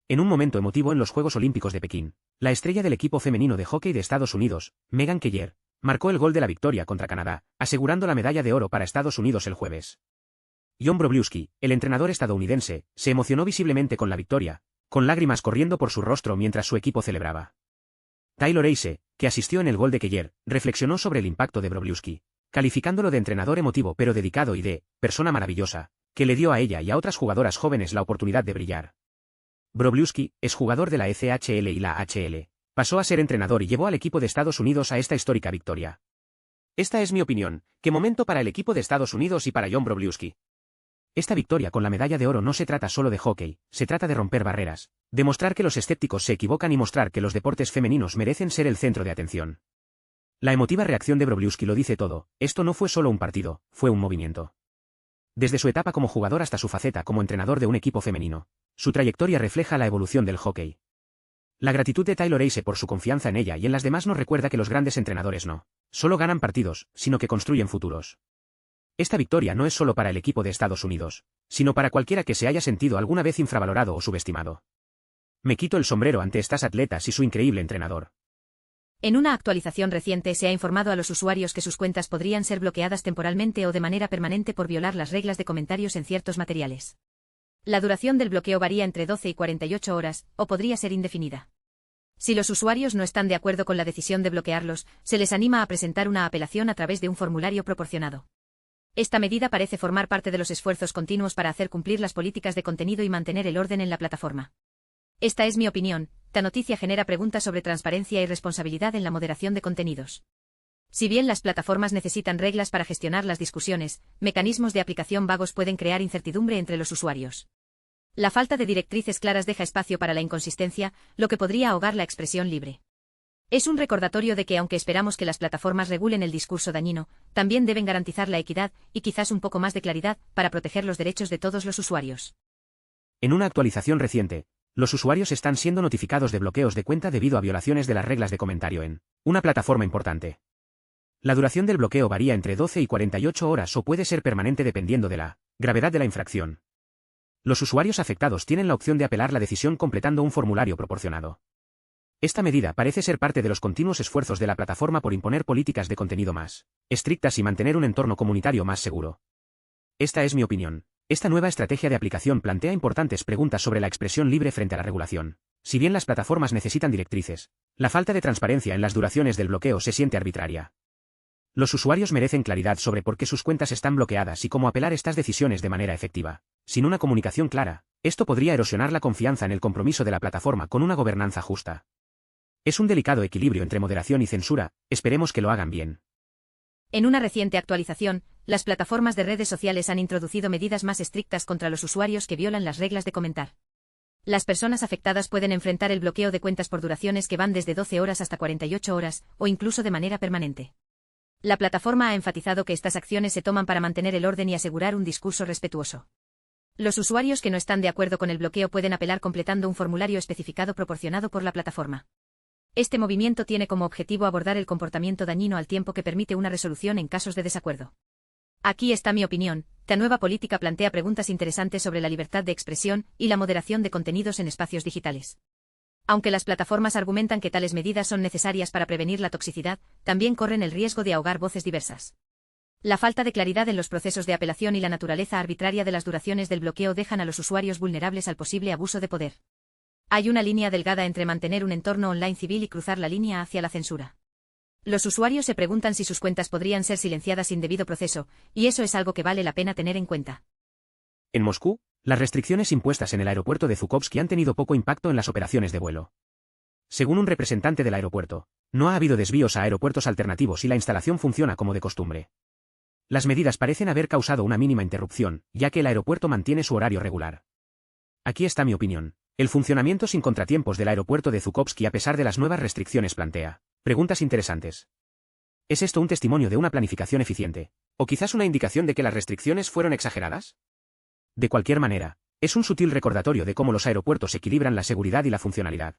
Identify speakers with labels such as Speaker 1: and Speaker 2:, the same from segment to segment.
Speaker 1: En un momento emotivo en los Juegos Olímpicos de Pekín, la estrella del equipo femenino de hockey de Estados Unidos, Meghan Kelly, marcó el gol de la victoria contra Canadá, asegurando la medalla de oro para Estados Unidos el jueves. John Wroblewski, el entrenador estadounidense, se emocionó visiblemente con la victoria, con lágrimas corriendo por su rostro mientras su equipo celebraba. Taylor Eise, que asistió en el gol de Kelly, reflexionó sobre el impacto de Wroblewski, calificándolo de entrenador emotivo pero dedicado y de persona maravillosa, que le dio a ella y a otras jugadoras jóvenes la oportunidad de brillar. Wroblewski, es jugador de la ECHL y la AHL, pasó a ser entrenador y llevó al equipo de Estados Unidos a esta histórica victoria. Esta es mi opinión. Qué momento para el equipo de Estados Unidos y para John Wroblewski. Esta victoria con la medalla de oro no se trata solo de hockey, se trata de romper barreras, demostrar que los escépticos se equivocan y mostrar que los deportes femeninos merecen ser el centro de atención. La emotiva reacción de Wroblewski lo dice todo. Esto no fue solo un partido, fue un movimiento. Desde su etapa como jugador hasta su faceta como entrenador de un equipo femenino, su trayectoria refleja la evolución del hockey. La gratitud de Taylor Eise por su confianza en ella y en las demás nos recuerda que los grandes entrenadores no solo ganan partidos, sino que construyen futuros. Esta victoria no es solo para el equipo de Estados Unidos, sino para cualquiera que se haya sentido alguna vez infravalorado o subestimado. Me quito el sombrero ante estas atletas y su increíble entrenador.
Speaker 2: En una actualización reciente se ha informado a los usuarios que sus cuentas podrían ser bloqueadas temporalmente o de manera permanente por violar las reglas de comentarios en ciertos materiales. La duración del bloqueo varía entre 12 y 48 horas, o podría ser indefinida. Si los usuarios no están de acuerdo con la decisión de bloquearlos, se les anima a presentar una apelación a través de un formulario proporcionado. Esta medida parece formar parte de los esfuerzos continuos para hacer cumplir las políticas de contenido y mantener el orden en la plataforma. Esta es mi opinión. Esta noticia genera preguntas sobre transparencia y responsabilidad en la moderación de contenidos. Si bien las plataformas necesitan reglas para gestionar las discusiones, mecanismos de aplicación vagos pueden crear incertidumbre entre los usuarios. La falta de directrices claras deja espacio para la inconsistencia, lo que podría ahogar la expresión libre. Es un recordatorio de que aunque esperamos que las plataformas regulen el discurso dañino, también deben garantizar la equidad y quizás un poco más de claridad para proteger los derechos de todos los usuarios.
Speaker 1: En una actualización reciente, los usuarios están siendo notificados de bloqueos de cuenta debido a violaciones de las reglas de comentario en una plataforma importante. La duración del bloqueo varía entre 12 y 48 horas o puede ser permanente dependiendo de la gravedad de la infracción. Los usuarios afectados tienen la opción de apelar la decisión completando un formulario proporcionado. Esta medida parece ser parte de los continuos esfuerzos de la plataforma por imponer políticas de contenido más estrictas y mantener un entorno comunitario más seguro. Esta es mi opinión. Esta nueva estrategia de aplicación plantea importantes preguntas sobre la expresión libre frente a la regulación. Si bien las plataformas necesitan directrices, la falta de transparencia en las duraciones del bloqueo se siente arbitraria. Los usuarios merecen claridad sobre por qué sus cuentas están bloqueadas y cómo apelar estas decisiones de manera efectiva. Sin una comunicación clara, esto podría erosionar la confianza en el compromiso de la plataforma con una gobernanza justa. Es un delicado equilibrio entre moderación y censura, esperemos que lo hagan bien.
Speaker 2: En una reciente actualización, las plataformas de redes sociales han introducido medidas más estrictas contra los usuarios que violan las reglas de comentar. Las personas afectadas pueden enfrentar el bloqueo de cuentas por duraciones que van desde 12 horas hasta 48 horas, o incluso de manera permanente. La plataforma ha enfatizado que estas acciones se toman para mantener el orden y asegurar un discurso respetuoso. Los usuarios que no están de acuerdo con el bloqueo pueden apelar completando un formulario especificado proporcionado por la plataforma. Este movimiento tiene como objetivo abordar el comportamiento dañino al tiempo que permite una resolución en casos de desacuerdo. Aquí está mi opinión. Esta nueva política plantea preguntas interesantes sobre la libertad de expresión y la moderación de contenidos en espacios digitales. Aunque las plataformas argumentan que tales medidas son necesarias para prevenir la toxicidad, también corren el riesgo de ahogar voces diversas. La falta de claridad en los procesos de apelación y la naturaleza arbitraria de las duraciones del bloqueo dejan a los usuarios vulnerables al posible abuso de poder. Hay una línea delgada entre mantener un entorno online civil y cruzar la línea hacia la censura. Los usuarios se preguntan si sus cuentas podrían ser silenciadas sin debido proceso, y eso es algo que vale la pena tener en cuenta.
Speaker 1: En Moscú, las restricciones impuestas en el aeropuerto de Zhukovsky han tenido poco impacto en las operaciones de vuelo. Según un representante del aeropuerto, no ha habido desvíos a aeropuertos alternativos y la instalación funciona como de costumbre. Las medidas parecen haber causado una mínima interrupción, ya que el aeropuerto mantiene su horario regular. Aquí está mi opinión. El funcionamiento sin contratiempos del aeropuerto de Zhukovsky a pesar de las nuevas restricciones plantea preguntas interesantes. ¿Es esto un testimonio de una planificación eficiente? ¿O quizás una indicación de que las restricciones fueron exageradas? De cualquier manera, es un sutil recordatorio de cómo los aeropuertos equilibran la seguridad y la funcionalidad.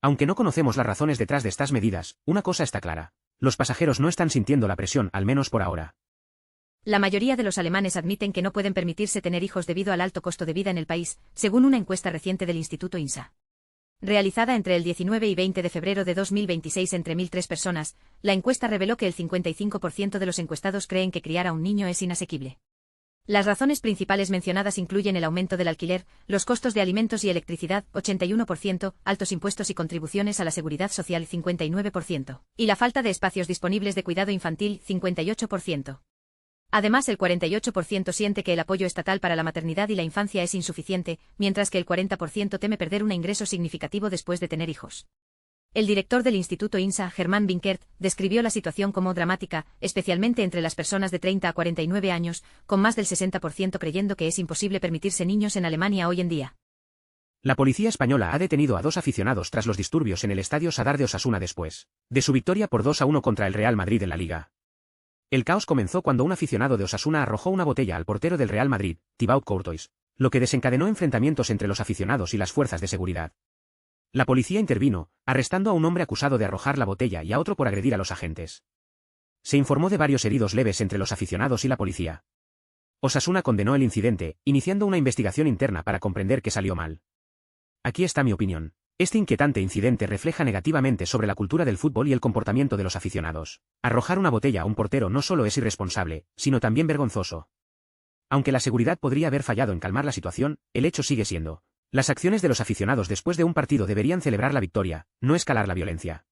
Speaker 1: Aunque no conocemos las razones detrás de estas medidas, una cosa está clara. Los pasajeros no están sintiendo la presión, al menos por ahora.
Speaker 2: La mayoría de los alemanes admiten que no pueden permitirse tener hijos debido al alto costo de vida en el país, según una encuesta reciente del Instituto INSA. Realizada entre el 19 y 20 de febrero de 2026 entre 1.003 personas, la encuesta reveló que el 55% de los encuestados creen que criar a un niño es inasequible. Las razones principales mencionadas incluyen el aumento del alquiler, los costos de alimentos y electricidad, 81%, altos impuestos y contribuciones a la seguridad social, 59%, y la falta de espacios disponibles de cuidado infantil, 58%. Además, el 48% siente que el apoyo estatal para la maternidad y la infancia es insuficiente, mientras que el 40% teme perder un ingreso significativo después de tener hijos. El director del Instituto INSA, Germán Binkert, describió la situación como dramática, especialmente entre las personas de 30 a 49 años, con más del 60% creyendo que es imposible permitirse niños en Alemania hoy en día.
Speaker 1: La policía española ha detenido a 2 aficionados tras los disturbios en el estadio Sadar de Osasuna después de su victoria por 2-1 contra el Real Madrid en la Liga. El caos comenzó cuando un aficionado de Osasuna arrojó una botella al portero del Real Madrid, Thibaut Courtois, lo que desencadenó enfrentamientos entre los aficionados y las fuerzas de seguridad. La policía intervino, arrestando a un hombre acusado de arrojar la botella y a otro por agredir a los agentes. Se informó de varios heridos leves entre los aficionados y la policía. Osasuna condenó el incidente, iniciando una investigación interna para comprender qué salió mal. Aquí está mi opinión. Este inquietante incidente refleja negativamente sobre la cultura del fútbol y el comportamiento de los aficionados. Arrojar una botella a un portero no solo es irresponsable, sino también vergonzoso. Aunque la seguridad podría haber fallado en calmar la situación, el hecho sigue siendo. Las acciones de los aficionados después de un partido deberían celebrar la victoria, no escalar la violencia.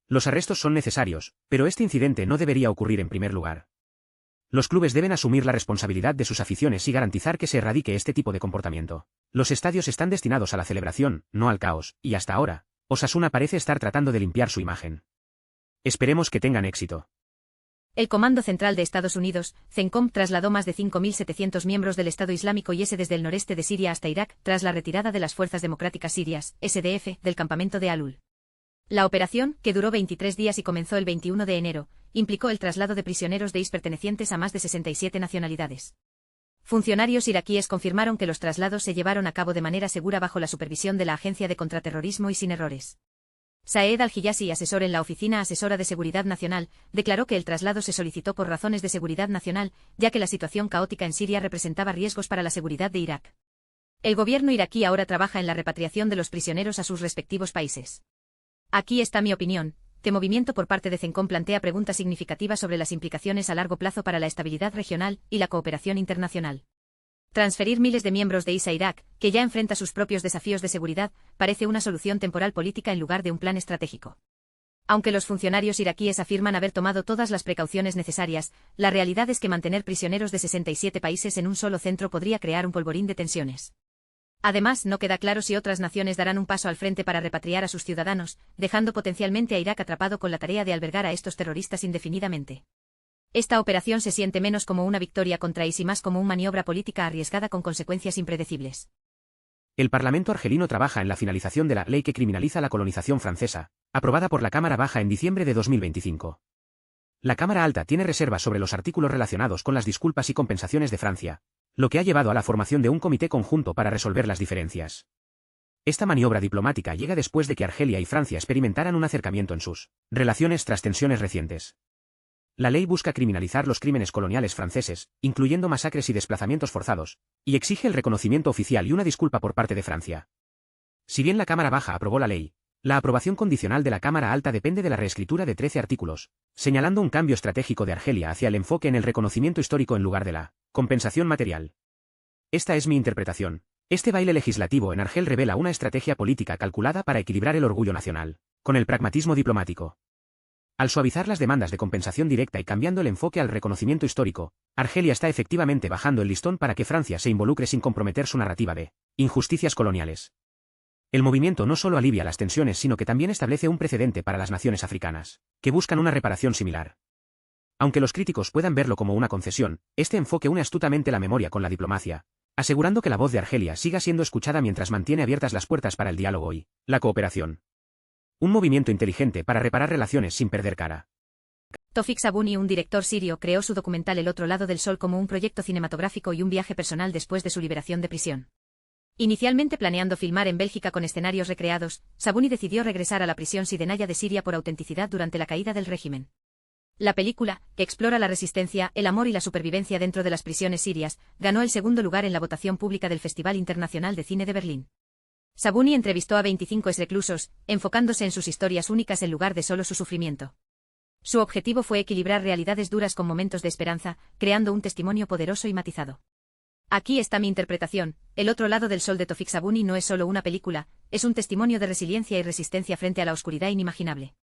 Speaker 1: Los arrestos son necesarios, pero este incidente no debería ocurrir en primer lugar. Los clubes deben asumir la responsabilidad de sus aficiones y garantizar que se erradique este tipo de comportamiento. Los estadios están destinados a la celebración, no al caos, y hasta ahora, Osasuna parece estar tratando de limpiar su imagen. Esperemos que tengan éxito.
Speaker 2: El Comando Central de Estados Unidos, CENTCOM, trasladó más de 5.700 miembros del Estado Islámico IS desde el noreste de Siria hasta Irak, tras la retirada de las Fuerzas Democráticas Sirias, SDF, del campamento de Al-Ul. La operación, que duró 23 días y comenzó el 21 de enero, implicó el traslado de prisioneros de IS pertenecientes a más de 67 nacionalidades. Funcionarios iraquíes confirmaron que los traslados se llevaron a cabo de manera segura bajo la supervisión de la Agencia de Contraterrorismo y sin errores. Saed al-Hijazi, asesor en la Oficina Asesora de Seguridad Nacional, declaró que el traslado se solicitó por razones de seguridad nacional, ya que la situación caótica en Siria representaba riesgos para la seguridad de Irak. El gobierno iraquí ahora trabaja en la repatriación de los prisioneros a sus respectivos países. Aquí está mi opinión. Este movimiento por parte de CENTCOM plantea preguntas significativas sobre las implicaciones a largo plazo para la estabilidad regional y la cooperación internacional. Transferir miles de miembros de IS a Irak, que ya enfrenta sus propios desafíos de seguridad, parece una solución temporal política en lugar de un plan estratégico. Aunque los funcionarios iraquíes afirman haber tomado todas las precauciones necesarias, la realidad es que mantener prisioneros de 67 países en un solo centro podría crear un polvorín de tensiones. Además, no queda claro si otras naciones darán un paso al frente para repatriar a sus ciudadanos, dejando potencialmente a Irak atrapado con la tarea de albergar a estos terroristas indefinidamente. Esta operación se siente menos como una victoria contra IS y más como una maniobra política arriesgada con consecuencias impredecibles.
Speaker 1: El Parlamento argelino trabaja en la finalización de la ley que criminaliza la colonización francesa, aprobada por la Cámara Baja en diciembre de 2025. La Cámara Alta tiene reservas sobre los artículos relacionados con las disculpas y compensaciones de Francia, lo que ha llevado a la formación de un comité conjunto para resolver las diferencias. Esta maniobra diplomática llega después de que Argelia y Francia experimentaran un acercamiento en sus relaciones tras tensiones recientes. La ley busca criminalizar los crímenes coloniales franceses, incluyendo masacres y desplazamientos forzados, y exige el reconocimiento oficial y una disculpa por parte de Francia. Si bien la Cámara Baja aprobó la ley, la aprobación condicional de la Cámara Alta depende de la reescritura de 13 artículos, señalando un cambio estratégico de Argelia hacia el enfoque en el reconocimiento histórico en lugar de la compensación material. Esta es mi interpretación. Este baile legislativo en Argel revela una estrategia política calculada para equilibrar el orgullo nacional con el pragmatismo diplomático. Al suavizar las demandas de compensación directa y cambiando el enfoque al reconocimiento histórico, Argelia está efectivamente bajando el listón para que Francia se involucre sin comprometer su narrativa de injusticias coloniales. El movimiento no solo alivia las tensiones sino que también establece un precedente para las naciones africanas, que buscan una reparación similar. Aunque los críticos puedan verlo como una concesión, este enfoque une astutamente la memoria con la diplomacia, asegurando que la voz de Argelia siga siendo escuchada mientras mantiene abiertas las puertas para el diálogo y la cooperación. Un movimiento inteligente para reparar relaciones sin perder cara.
Speaker 2: Tofik Sabuni, un director sirio, creó su documental El otro lado del sol como un proyecto cinematográfico y un viaje personal después de su liberación de prisión. Inicialmente planeando filmar en Bélgica con escenarios recreados, Sabuni decidió regresar a la prisión sidenaya de Siria por autenticidad durante la caída del régimen. La película, que explora la resistencia, el amor y la supervivencia dentro de las prisiones sirias, ganó el segundo lugar en la votación pública del Festival Internacional de Cine de Berlín. Sabuni entrevistó a 25 exreclusos, enfocándose en sus historias únicas en lugar de solo su sufrimiento. Su objetivo fue equilibrar realidades duras con momentos de esperanza, creando un testimonio poderoso y matizado. Aquí está mi interpretación: El otro lado del sol de Tofik Sabuni no es solo una película, es un testimonio de resiliencia y resistencia frente a la oscuridad inimaginable.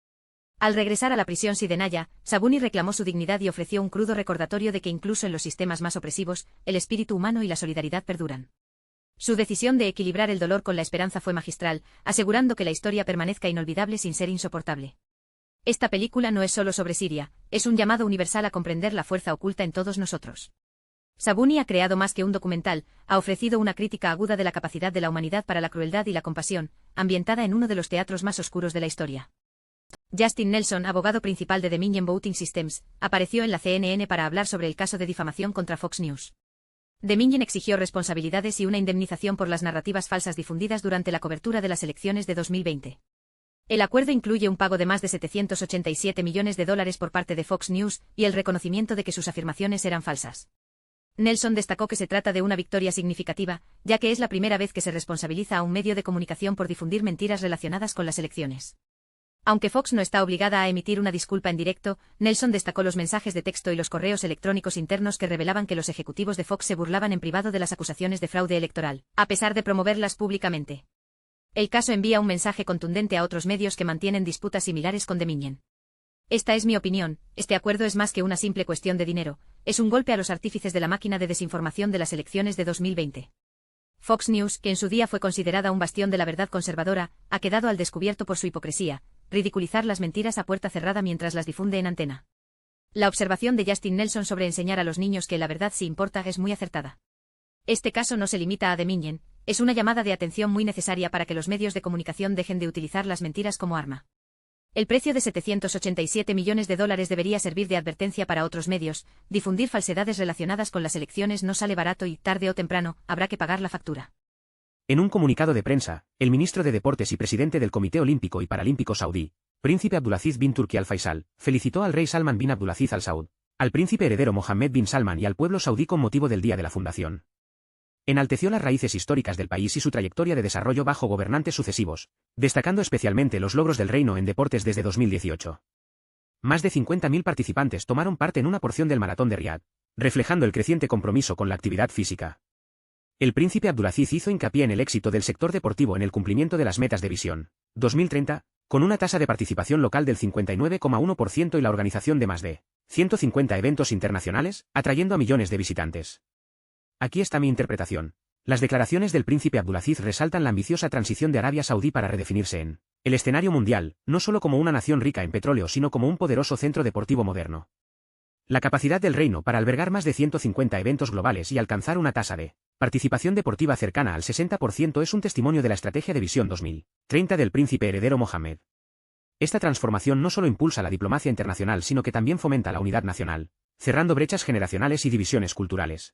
Speaker 2: Al regresar a la prisión Sidenaya, Sabuni reclamó su dignidad y ofreció un crudo recordatorio de que incluso en los sistemas más opresivos, el espíritu humano y la solidaridad perduran. Su decisión de equilibrar el dolor con la esperanza fue magistral, asegurando que la historia permanezca inolvidable sin ser insoportable. Esta película no es solo sobre Siria, es un llamado universal a comprender la fuerza oculta en todos nosotros. Sabuni ha creado más que un documental, ha ofrecido una crítica aguda de la capacidad de la humanidad para la crueldad y la compasión, ambientada en uno de los teatros más oscuros de la historia. Justin Nelson, abogado principal de Dominion Voting Systems, apareció en la CNN para hablar sobre el caso de difamación contra Fox News. Dominion exigió responsabilidades y una indemnización por las narrativas falsas difundidas durante la cobertura de las elecciones de 2020. El acuerdo incluye un pago de más de $787 millones por parte de Fox News y el reconocimiento de que sus afirmaciones eran falsas. Nelson destacó que se trata de una victoria significativa, ya que es la primera vez que se responsabiliza a un medio de comunicación por difundir mentiras relacionadas con las elecciones. Aunque Fox no está obligada a emitir una disculpa en directo, Nelson destacó los mensajes de texto y los correos electrónicos internos que revelaban que los ejecutivos de Fox se burlaban en privado de las acusaciones de fraude electoral, a pesar de promoverlas públicamente. El caso envía un mensaje contundente a otros medios que mantienen disputas similares con Dominion. Esta es mi opinión: este acuerdo es más que una simple cuestión de dinero, es un golpe a los artífices de la máquina de desinformación de las elecciones de 2020. Fox News, que en su día fue considerada un bastión de la verdad conservadora, ha quedado al descubierto por su hipocresía: ridiculizar las mentiras a puerta cerrada mientras las difunde en antena. La observación de Justin Nelson sobre enseñar a los niños que la verdad sí importa es muy acertada. Este caso no se limita a Dominion, es una llamada de atención muy necesaria para que los medios de comunicación dejen de utilizar las mentiras como arma. El precio de $787 millones debería servir de advertencia para otros medios: difundir falsedades relacionadas con las elecciones no sale barato y, tarde o temprano, habrá que pagar la factura.
Speaker 1: En un comunicado de prensa, el ministro de Deportes y presidente del Comité Olímpico y Paralímpico Saudí, Príncipe Abdulaziz bin Turki Al Faisal, felicitó al rey Salman bin Abdulaziz Al Saud, al príncipe heredero Mohammed bin Salman y al pueblo saudí con motivo del Día de la Fundación. Enalteció las raíces históricas del país y su trayectoria de desarrollo bajo gobernantes sucesivos, destacando especialmente los logros del reino en deportes desde 2018. Más de 50.000 participantes tomaron parte en una porción del maratón de Riad, reflejando el creciente compromiso con la actividad física. El príncipe Abdulaziz hizo hincapié en el éxito del sector deportivo en el cumplimiento de las metas de Visión 2030, con una tasa de participación local del 59,1% y la organización de más de 150 eventos internacionales, atrayendo a millones de visitantes. Aquí está mi interpretación. Las declaraciones del príncipe Abdulaziz resaltan la ambiciosa transición de Arabia Saudí para redefinirse en el escenario mundial, no solo como una nación rica en petróleo sino como un poderoso centro deportivo moderno. La capacidad del reino para albergar más de 150 eventos globales y alcanzar una tasa de participación deportiva cercana al 60% es un testimonio de la estrategia de Visión 2030 del príncipe heredero Mohammed. Esta transformación no solo impulsa la diplomacia internacional sino que también fomenta la unidad nacional, cerrando brechas generacionales y divisiones culturales.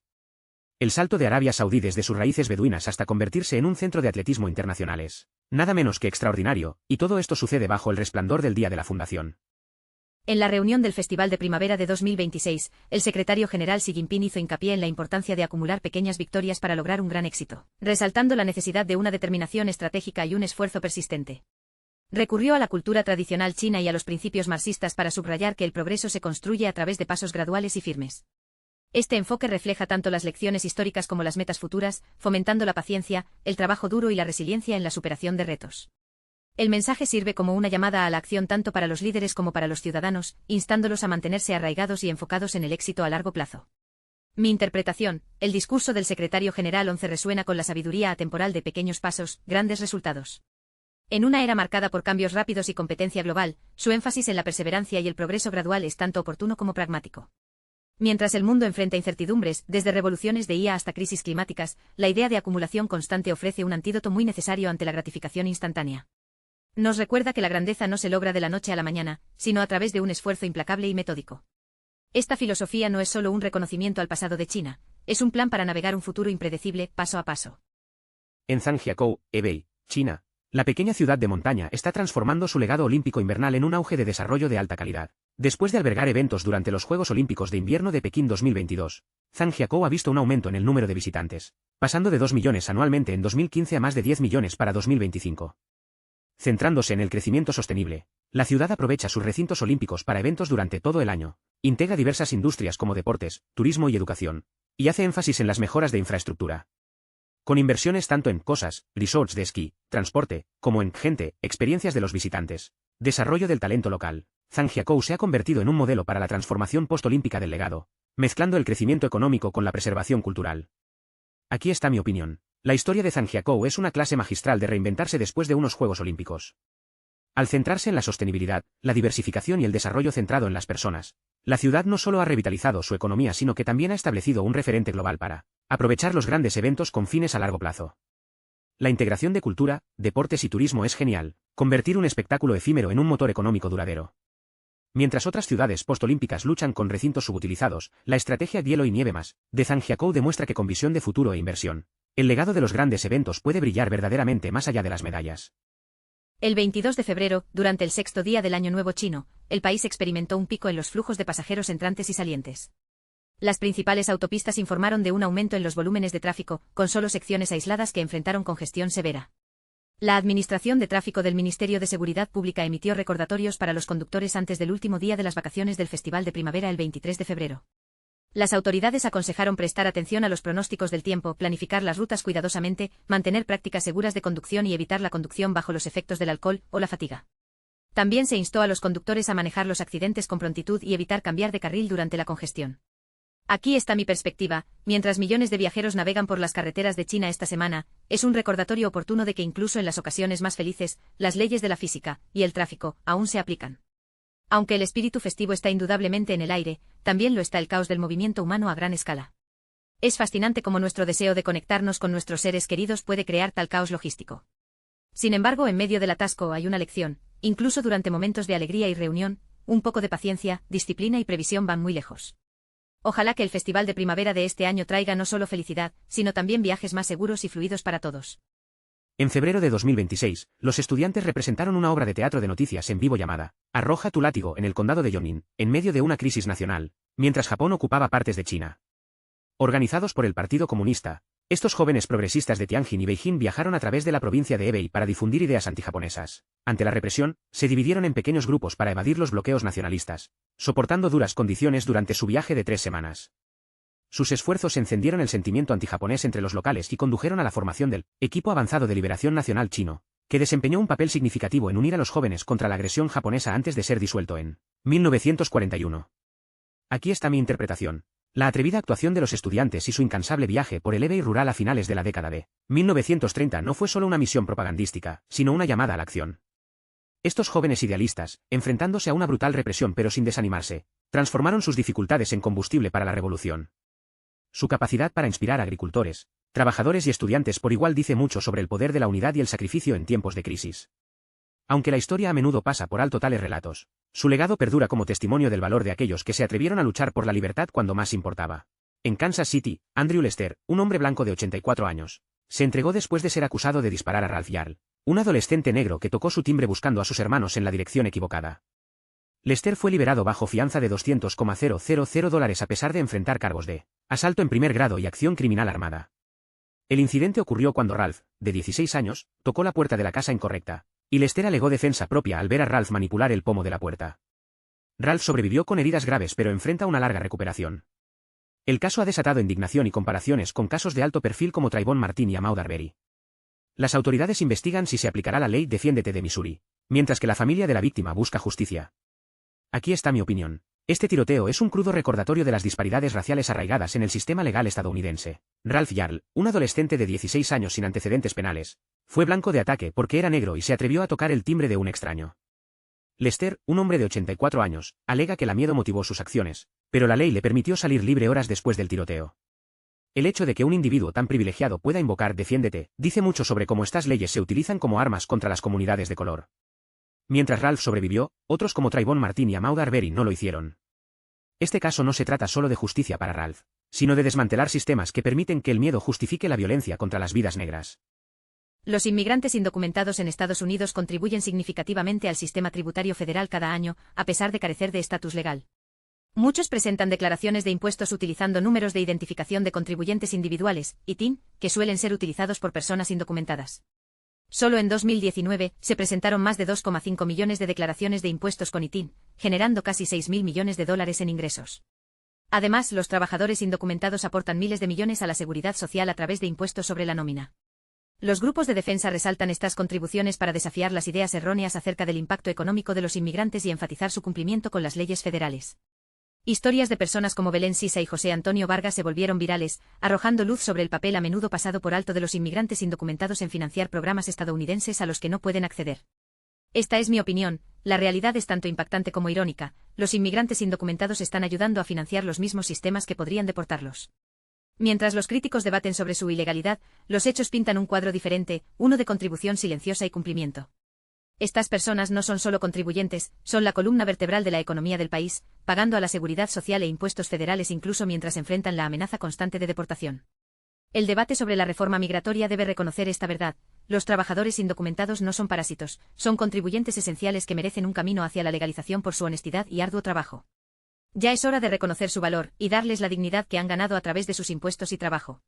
Speaker 1: El salto de Arabia Saudí desde sus raíces beduinas hasta convertirse en un centro de atletismo internacional es nada menos que extraordinario, y todo esto sucede bajo el resplandor del Día de la Fundación.
Speaker 2: En la reunión del Festival de Primavera de 2026, el secretario general Xi Jinping hizo hincapié en la importancia de acumular pequeñas victorias para lograr un gran éxito, resaltando la necesidad de una determinación estratégica y un esfuerzo persistente. Recurrió a la cultura tradicional china y a los principios marxistas para subrayar que el progreso se construye a través de pasos graduales y firmes. Este enfoque refleja tanto las lecciones históricas como las metas futuras, fomentando la paciencia, el trabajo duro y la resiliencia en la superación de retos. El mensaje sirve como una llamada a la acción tanto para los líderes como para los ciudadanos, instándolos a mantenerse arraigados y enfocados en el éxito a largo plazo. Mi interpretación: el discurso del secretario general 11 resuena con la sabiduría atemporal de pequeños pasos, grandes resultados. En una era marcada por cambios rápidos y competencia global, su énfasis en la perseverancia y el progreso gradual es tanto oportuno como pragmático. Mientras el mundo enfrenta incertidumbres, desde revoluciones de IA hasta crisis climáticas, la idea de acumulación constante ofrece un antídoto muy necesario ante la gratificación instantánea. Nos recuerda que la grandeza no se logra de la noche a la mañana, sino a través de un esfuerzo implacable y metódico. Esta filosofía no es solo un reconocimiento al pasado de China, es un plan para navegar un futuro impredecible, paso a paso.
Speaker 1: En Zhangjiakou, Hebei, China, la pequeña ciudad de montaña está transformando su legado olímpico invernal en un auge de desarrollo de alta calidad, Después de albergar eventos durante los Juegos Olímpicos de Invierno de Pekín 2022, Zhangjiakou ha visto un aumento en el número de visitantes, pasando de 2 millones anualmente en 2015 a más de 10 millones para 2025. Centrándose en el crecimiento sostenible, la ciudad aprovecha sus recintos olímpicos para eventos durante todo el año, integra diversas industrias como deportes, turismo y educación, y hace énfasis en las mejoras de infraestructura. Con inversiones tanto en cosas, resorts de esquí, transporte, como en gente, experiencias de los visitantes, desarrollo del talento local, Zhangjiakou se ha convertido en un modelo para la transformación postolímpica del legado, mezclando el crecimiento económico con la preservación cultural. Aquí está mi opinión. La historia de Zhangjiakou es una clase magistral de reinventarse después de unos Juegos Olímpicos. Al centrarse en la sostenibilidad, la diversificación y el desarrollo centrado en las personas, la ciudad no solo ha revitalizado su economía sino que también ha establecido un referente global para aprovechar los grandes eventos con fines a largo plazo. La integración de cultura, deportes y turismo es genial, convertir un espectáculo efímero en un motor económico duradero. Mientras otras ciudades postolímpicas luchan con recintos subutilizados, la estrategia hielo y nieve más de Zhangjiakou demuestra que con visión de futuro e inversión, el legado de los grandes eventos puede brillar verdaderamente más allá de las medallas.
Speaker 2: El 22 de febrero, durante el sexto día del Año Nuevo chino, el país experimentó un pico en los flujos de pasajeros entrantes y salientes. Las principales autopistas informaron de un aumento en los volúmenes de tráfico, con solo secciones aisladas que enfrentaron congestión severa. La Administración de Tráfico del Ministerio de Seguridad Pública emitió recordatorios para los conductores antes del último día de las vacaciones del Festival de Primavera el 23 de febrero. Las autoridades aconsejaron prestar atención a los pronósticos del tiempo, planificar las rutas cuidadosamente, mantener prácticas seguras de conducción y evitar la conducción bajo los efectos del alcohol o la fatiga. También se instó a los conductores a manejar los accidentes con prontitud y evitar cambiar de carril durante la congestión. Aquí está mi perspectiva: mientras millones de viajeros navegan por las carreteras de China esta semana, es un recordatorio oportuno de que incluso en las ocasiones más felices, las leyes de la física y el tráfico aún se aplican. Aunque el espíritu festivo está indudablemente en el aire, también lo está el caos del movimiento humano a gran escala. Es fascinante cómo nuestro deseo de conectarnos con nuestros seres queridos puede crear tal caos logístico. Sin embargo, en medio del atasco hay una lección: incluso durante momentos de alegría y reunión, un poco de paciencia, disciplina y previsión van muy lejos. Ojalá que el Festival de Primavera de este año traiga no solo felicidad, sino también viajes más seguros y fluidos para todos.
Speaker 1: En febrero de 2026, los estudiantes representaron una obra de teatro de noticias en vivo llamada Arroja tu látigo en el condado de Yongin, en medio de una crisis nacional, mientras Japón ocupaba partes de China. Organizados por el Partido Comunista, estos jóvenes progresistas de Tianjin y Beijing viajaron a través de la provincia de Hebei para difundir ideas antijaponesas. Ante la represión, se dividieron en pequeños grupos para evadir los bloqueos nacionalistas, soportando duras condiciones durante su viaje de 3 semanas. Sus esfuerzos encendieron el sentimiento antijaponés entre los locales y condujeron a la formación del Equipo Avanzado de Liberación Nacional Chino, que desempeñó un papel significativo en unir a los jóvenes contra la agresión japonesa antes de ser disuelto en 1941. Aquí está mi interpretación. La atrevida actuación de los estudiantes y su incansable viaje por el Hebei rural a finales de la década de 1930 no fue solo una misión propagandística, sino una llamada a la acción. Estos jóvenes idealistas, enfrentándose a una brutal represión pero sin desanimarse, transformaron sus dificultades en combustible para la revolución. Su capacidad para inspirar a agricultores, trabajadores y estudiantes por igual dice mucho sobre el poder de la unidad y el sacrificio en tiempos de crisis. Aunque la historia a menudo pasa por alto tales relatos, su legado perdura como testimonio del valor de aquellos que se atrevieron a luchar por la libertad cuando más importaba. En Kansas City, Andrew Lester, un hombre blanco de 84 años, se entregó después de ser acusado de disparar a Ralph Yarl, un adolescente negro que tocó su timbre buscando a sus hermanos en la dirección equivocada. Lester fue liberado bajo fianza de $200,000 a pesar de enfrentar cargos de asalto en primer grado y acción criminal armada. El incidente ocurrió cuando Ralph, de 16 años, tocó la puerta de la casa incorrecta, y Lester alegó defensa propia al ver a Ralph manipular el pomo de la puerta. Ralph sobrevivió con heridas graves pero enfrenta una larga recuperación. El caso ha desatado indignación y comparaciones con casos de alto perfil como Trayvon Martin y Ahmaud Arbery. Las autoridades investigan si se aplicará la ley Defiéndete de Missouri, mientras que la familia de la víctima busca justicia. Aquí está mi opinión. Este tiroteo es un crudo recordatorio de las disparidades raciales arraigadas en el sistema legal estadounidense. Ralph Yarl, un adolescente de 16 años sin antecedentes penales, fue blanco de ataque porque era negro y se atrevió a tocar el timbre de un extraño. Lester, un hombre de 84 años, alega que la miedo motivó sus acciones, pero la ley le permitió salir libre horas después del tiroteo. El hecho de que un individuo tan privilegiado pueda invocar Defiéndete dice mucho sobre cómo estas leyes se utilizan como armas contra las comunidades de color. Mientras Ralph sobrevivió, otros como Trayvon Martin y Ahmaud Arbery no lo hicieron. Este caso no se trata solo de justicia para Ralph, sino de desmantelar sistemas que permiten que el miedo justifique la violencia contra las vidas negras.
Speaker 2: Los inmigrantes indocumentados en Estados Unidos contribuyen significativamente al sistema tributario federal cada año, a pesar de carecer de estatus legal. Muchos presentan declaraciones de impuestos utilizando números de identificación de contribuyentes individuales, ITIN, que suelen ser utilizados por personas indocumentadas. Solo en 2019 se presentaron más de 2,5 millones de declaraciones de impuestos con ITIN, generando casi $6.000 millones en ingresos. Además, los trabajadores indocumentados aportan miles de millones a la seguridad social a través de impuestos sobre la nómina. Los grupos de defensa resaltan estas contribuciones para desafiar las ideas erróneas acerca del impacto económico de los inmigrantes y enfatizar su cumplimiento con las leyes federales. Historias de personas como Belén Sisa y José Antonio Vargas se volvieron virales, arrojando luz sobre el papel a menudo pasado por alto de los inmigrantes indocumentados en financiar programas estadounidenses a los que no pueden acceder. Esta es mi opinión, la realidad es tanto impactante como irónica, los inmigrantes indocumentados están ayudando a financiar los mismos sistemas que podrían deportarlos. Mientras los críticos debaten sobre su ilegalidad, los hechos pintan un cuadro diferente, uno de contribución silenciosa y cumplimiento. Estas personas no son solo contribuyentes, son la columna vertebral de la economía del país, pagando a la seguridad social e impuestos federales incluso mientras enfrentan la amenaza constante de deportación. El debate sobre la reforma migratoria debe reconocer esta verdad: los trabajadores indocumentados no son parásitos, son contribuyentes esenciales que merecen un camino hacia la legalización por su honestidad y arduo trabajo. Ya es hora de reconocer su valor y darles la dignidad que han ganado a través de sus impuestos y trabajo.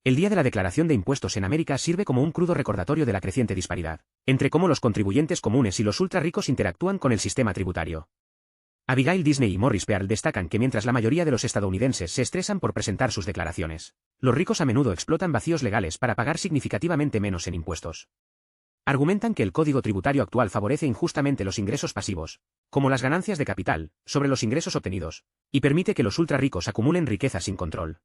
Speaker 1: El Día de la Declaración de Impuestos en América sirve como un crudo recordatorio de la creciente disparidad entre cómo los contribuyentes comunes y los ultrarricos interactúan con el sistema tributario. Abigail Disney y Morris Pearl destacan que mientras la mayoría de los estadounidenses se estresan por presentar sus declaraciones, los ricos a menudo explotan vacíos legales para pagar significativamente menos en impuestos. Argumentan que el código tributario actual favorece injustamente los ingresos pasivos, como las ganancias de capital, sobre los ingresos obtenidos, y permite que los ultrarricos acumulen riqueza sin control.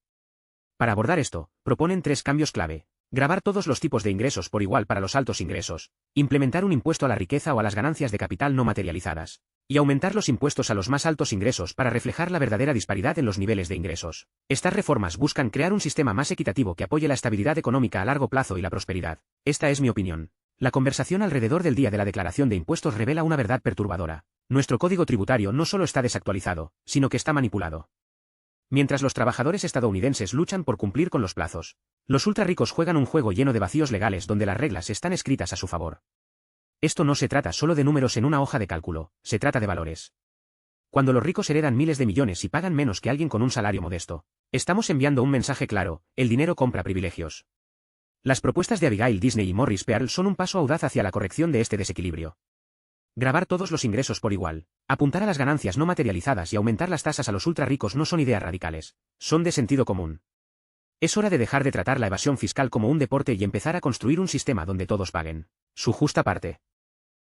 Speaker 1: Para abordar esto, proponen 3 cambios clave: gravar todos los tipos de ingresos por igual para los altos ingresos, implementar un impuesto a la riqueza o a las ganancias de capital no materializadas, y aumentar los impuestos a los más altos ingresos para reflejar la verdadera disparidad en los niveles de ingresos. Estas reformas buscan crear un sistema más equitativo que apoye la estabilidad económica a largo plazo y la prosperidad. Esta es mi opinión. La conversación alrededor del Día de la Declaración de Impuestos revela una verdad perturbadora: nuestro código tributario no solo está desactualizado, sino que está manipulado. Mientras los trabajadores estadounidenses luchan por cumplir con los plazos, los ultrarricos juegan un juego lleno de vacíos legales donde las reglas están escritas a su favor. Esto no se trata solo de números en una hoja de cálculo, se trata de valores. Cuando los ricos heredan miles de millones y pagan menos que alguien con un salario modesto, estamos enviando un mensaje claro: el dinero compra privilegios. Las propuestas de Abigail Disney y Morris Pearl son un paso audaz hacia la corrección de este desequilibrio. Gravar todos los ingresos por igual, apuntar a las ganancias no materializadas y aumentar las tasas a los ultrarricos no son ideas radicales, son de sentido común. Es hora de dejar de tratar la evasión fiscal como un deporte y empezar a construir un sistema donde todos paguen su justa parte.